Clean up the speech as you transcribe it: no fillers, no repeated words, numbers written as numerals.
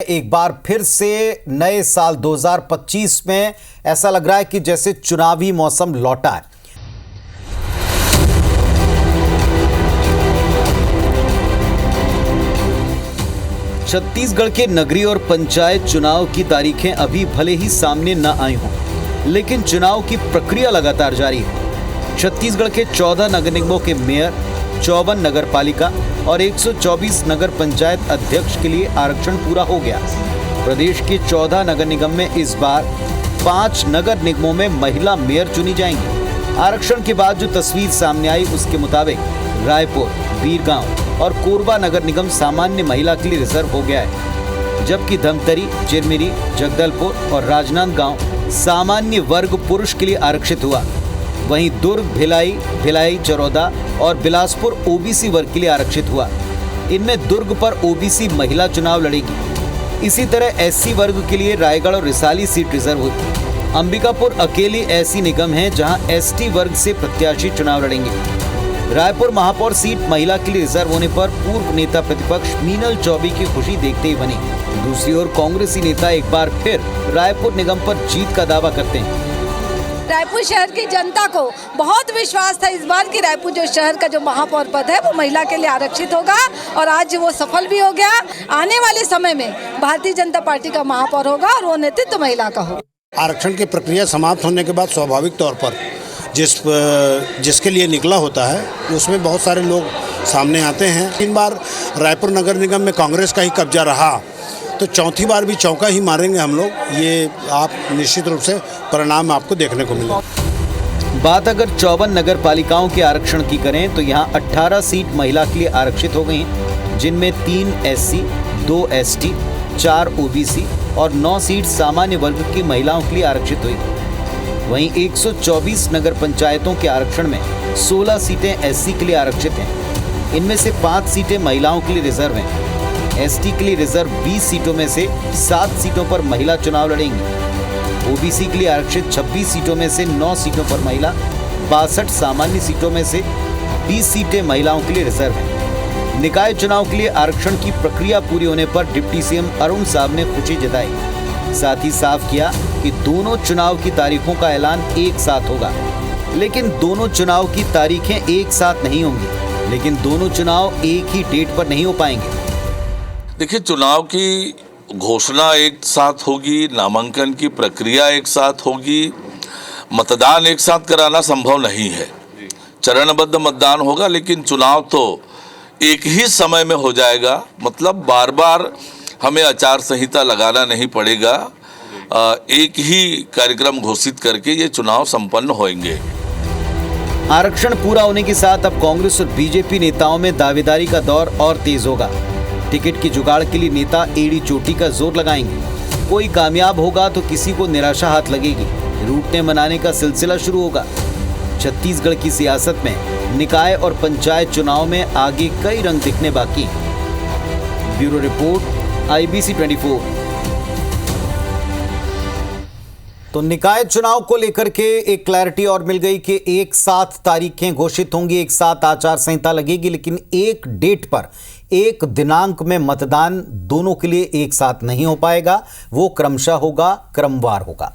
एक बार फिर से नए साल 2025 में ऐसा लग रहा है कि जैसे चुनावी मौसम लौटा है। छत्तीसगढ़ के नगरीय और पंचायत चुनाव की तारीखें अभी भले ही सामने न आई हों, लेकिन चुनाव की प्रक्रिया लगातार जारी है। छत्तीसगढ़ के 14 नगर निगमों के मेयर, 54 नगर पालिका और 124 नगर पंचायत अध्यक्ष के लिए आरक्षण पूरा हो गया। प्रदेश के 14 नगर निगम में इस बार 5 नगर निगमों में महिला मेयर चुनी जाएंगी। आरक्षण के बाद जो तस्वीर सामने आई उसके मुताबिक रायपुर, बीरगांव और कोरबा नगर निगम सामान्य महिला के लिए रिजर्व हो गया है, जबकि धमतरी, चिरमिरी, जगदलपुर और राजनांदगांव सामान्य वर्ग पुरुष के लिए आरक्षित हुआ। वहीं दुर्ग, भिलाई, चरौदा और बिलासपुर ओबीसी वर्ग के लिए आरक्षित हुआ। इनमें दुर्ग पर ओबीसी महिला चुनाव लड़ेगी। इसी तरह एससी वर्ग के लिए रायगढ़ और रिसाली सीट रिजर्व हुई। अंबिकापुर अकेली ऐसी निगम है जहां एसटी वर्ग से प्रत्याशी चुनाव लड़ेंगे। रायपुर महापौर सीट महिला के लिए रिजर्व होने पर पूर्व नेता प्रतिपक्ष मीनल चौबे की खुशी देखते ही बनी। दूसरी ओर कांग्रेसी नेता एक बार फिर रायपुर निगम पर जीत का दावा करते हैं। रायपुर शहर की जनता को बहुत विश्वास था इस बार कि रायपुर जो शहर का जो महापौर पद है वो महिला के लिए आरक्षित होगा और आज वो सफल भी हो गया। आने वाले समय में भारतीय जनता पार्टी का महापौर होगा और वो नेतृत्व महिला का होगा। आरक्षण की प्रक्रिया समाप्त होने के बाद स्वाभाविक तौर पर जिसके लिए निकला होता है उसमें बहुत सारे लोग सामने आते हैं। 3 बार रायपुर नगर निगम में कांग्रेस का ही कब्जा रहा तो चौथी बार भी चौका ही मारेंगे हम लोग। ये आप निश्चित रूप से परिणाम आपको देखने को मिलेगा। बात अगर 54 नगर पालिकाओं के आरक्षण की करें तो यहाँ 18 सीट महिला के लिए आरक्षित हो गई हैं, जिनमें 3 एससी, 2 एसटी, 4 ओबीसी और 9 सीट सामान्य वर्ग की महिलाओं के लिए आरक्षित हुई। वहीं 124 नगर पंचायतों के आरक्षण में 16 सीटें एससी के लिए आरक्षित हैं। इनमें से 5 सीटें महिलाओं के लिए रिजर्व हैं। एसटी के लिए रिजर्व 20 सीटों में से 7 सीटों पर महिला चुनाव लड़ेंगी। ओबीसी के लिए आरक्षित 26 सीटों में से 9 सीटों पर महिला, 62 सामान्य सीटों में से 20 सीटें महिलाओं के लिए रिजर्व हैं। निकाय चुनाव के लिए आरक्षण की प्रक्रिया पूरी होने पर डिप्टी सीएम अरुण साहब ने खुशी जताई। साथ ही साफ किया कि दोनों चुनाव की तारीखों का ऐलान एक साथ होगा, लेकिन दोनों चुनाव की तारीखें एक साथ नहीं होंगी, लेकिन दोनों चुनाव एक ही डेट पर नहीं हो पाएंगे। देखिए, चुनाव की घोषणा एक साथ होगी, नामांकन की प्रक्रिया एक साथ होगी, मतदान एक साथ कराना संभव नहीं है। चरणबद्ध मतदान होगा, लेकिन चुनाव तो एक ही समय में हो जाएगा। मतलब बार बार हमें आचार संहिता लगाना नहीं पड़ेगा। एक ही कार्यक्रम घोषित करके ये चुनाव संपन्न होंगे। आरक्षण पूरा होने के साथ अब कांग्रेस और बीजेपी नेताओं में दावेदारी का दौर और तेज होगा। टिकट की जुगाड़ के लिए नेता एड़ी चोटी का जोर लगाएंगे। कोई कामयाब होगा तो किसी को निराशा हाथ लगेगी। रूठने मनाने का सिलसिला शुरू होगा। छत्तीसगढ़ की सियासत में निकाय और पंचायत चुनाव में आगे कई रंग दिखने बाकी हैं। Bureau report, IBC 24। तो निकाय चुनाव को लेकर के एक क्लैरिटी और मिल गई कि एक साथ तारीखें घोषित होंगी, एक साथ आचार संहिता लगेगी, लेकिन एक डेट पर, एक दिनांक में मतदान दोनों के लिए एक साथ नहीं हो पाएगा। वो क्रमशः होगा, क्रमवार होगा।